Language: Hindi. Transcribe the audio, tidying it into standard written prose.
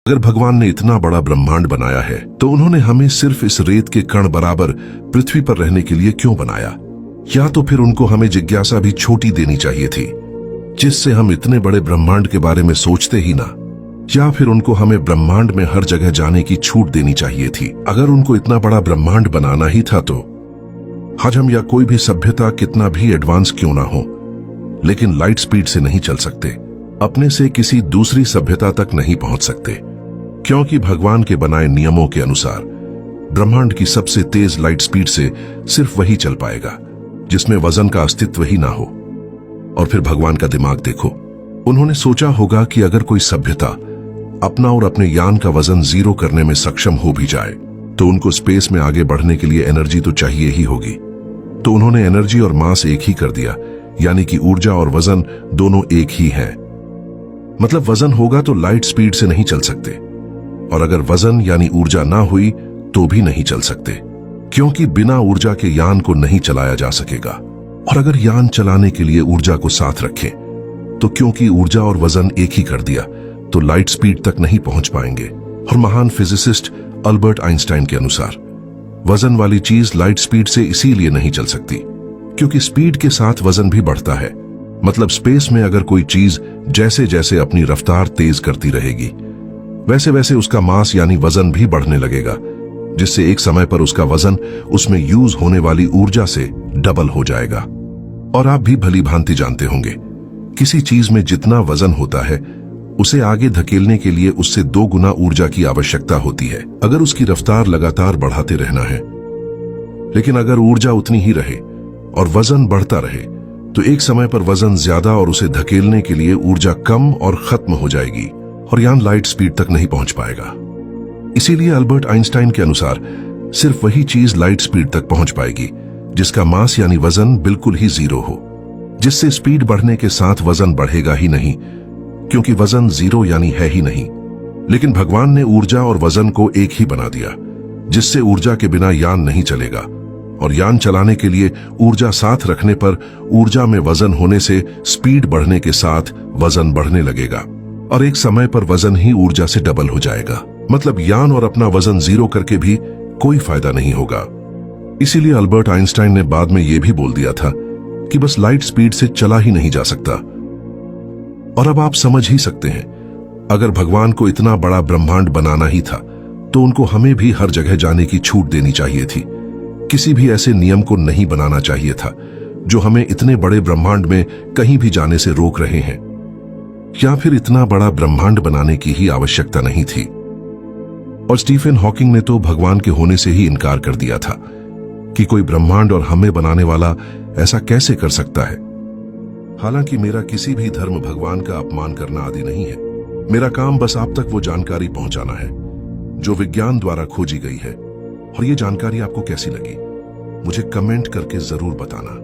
अगर भगवान ने इतना बड़ा ब्रह्मांड बनाया है तो उन्होंने हमें सिर्फ इस रेत के कण बराबर पृथ्वी पर रहने के लिए क्यों बनाया? या तो फिर उनको हमें जिज्ञासा भी छोटी देनी चाहिए थी, जिससे हम इतने बड़े ब्रह्मांड के बारे में सोचते ही ना। या फिर उनको हमें ब्रह्मांड में हर जगह जाने की छूट देनी चाहिए थी। अगर उनको इतना बड़ा ब्रह्मांड बनाना ही था तो आज हम या कोई भी सभ्यता कितना भी एडवांस क्यों ना हो, लेकिन लाइट स्पीड से नहीं चल सकते, अपने से किसी दूसरी सभ्यता तक नहीं पहुंच सकते, क्योंकि भगवान के बनाए नियमों के अनुसार ब्रह्मांड की सबसे तेज लाइट स्पीड से सिर्फ वही चल पाएगा जिसमें वजन का अस्तित्व ही ना हो। और फिर भगवान का दिमाग देखो, उन्होंने सोचा होगा कि अगर कोई सभ्यता अपना और अपने यान का वजन जीरो करने में सक्षम हो भी जाए तो उनको स्पेस में आगे बढ़ने के लिए एनर्जी तो चाहिए ही होगी। तो उन्होंने एनर्जी और मास एक ही कर दिया, यानी कि ऊर्जा और वजन दोनों एक ही हैं। मतलब वजन होगा तो लाइट स्पीड से नहीं चल सकते, और अगर वजन यानी ऊर्जा ना हुई तो भी नहीं चल सकते, क्योंकि बिना ऊर्जा के यान को नहीं चलाया जा सकेगा। और अगर यान चलाने के लिए ऊर्जा को साथ रखें तो क्योंकि ऊर्जा और वजन एक ही कर दिया तो लाइट स्पीड तक नहीं पहुंच पाएंगे। और महान फिजिसिस्ट अल्बर्ट आइंस्टाइन के अनुसार वजन वाली चीज लाइट स्पीड से इसीलिए नहीं चल सकती क्योंकि स्पीड के साथ वजन भी बढ़ता है। मतलब स्पेस में अगर कोई चीज जैसे जैसे अपनी रफ्तार तेज करती रहेगी वैसे वैसे उसका मास यानी वजन भी बढ़ने लगेगा, जिससे एक समय पर उसका वजन उसमें यूज होने वाली ऊर्जा से डबल हो जाएगा। और आप भी भली भांति जानते होंगे, किसी चीज में जितना वजन होता है उसे आगे धकेलने के लिए उससे 2 गुना ऊर्जा की आवश्यकता होती है, अगर उसकी रफ्तार लगातार बढ़ाते रहना है। लेकिन अगर ऊर्जा उतनी ही रहे और वजन बढ़ता रहे तो एक समय पर वजन ज्यादा और उसे धकेलने के लिए ऊर्जा कम और खत्म हो जाएगी और यान लाइट स्पीड तक नहीं पहुंच पाएगा। इसीलिए अल्बर्ट आइंस्टाइन के अनुसार सिर्फ वही चीज लाइट स्पीड तक पहुंच पाएगी जिसका मास यानी वजन बिल्कुल ही जीरो हो, जिससे स्पीड बढ़ने के साथ वजन बढ़ेगा ही नहीं, क्योंकि वजन जीरो यानी है ही नहीं। लेकिन भगवान ने ऊर्जा और वजन को एक ही बना दिया, जिससे ऊर्जा के बिना यान नहीं चलेगा, और यान चलाने के लिए ऊर्जा साथ रखने पर ऊर्जा में वजन होने से स्पीड बढ़ने के साथ वजन बढ़ने लगेगा, और एक समय पर वजन ही ऊर्जा से डबल हो जाएगा। मतलब यान और अपना वजन जीरो करके भी कोई फायदा नहीं होगा। इसीलिए अल्बर्ट आइंस्टाइन ने बाद में यह भी बोल दिया था कि बस लाइट स्पीड से चला ही नहीं जा सकता। और अब आप समझ ही सकते हैं, अगर भगवान को इतना बड़ा ब्रह्मांड बनाना ही था तो उनको हमें भी हर जगह जाने की छूट देनी चाहिए थी। किसी भी ऐसे नियम को नहीं बनाना चाहिए था जो हमें इतने बड़े ब्रह्मांड में कहीं भी जाने से रोक रहे हैं। या फिर इतना बड़ा ब्रह्मांड बनाने की ही आवश्यकता नहीं थी। और स्टीफन हॉकिंग ने तो भगवान के होने से ही इनकार कर दिया था कि कोई ब्रह्मांड और हमें बनाने वाला ऐसा कैसे कर सकता है। हालांकि मेरा किसी भी धर्म भगवान का अपमान करना आदि नहीं है। मेरा काम बस आप तक वो जानकारी पहुंचाना है जो विज्ञान द्वारा खोजी गई है। और ये जानकारी आपको कैसी लगी मुझे कमेंट करके जरूर बताना।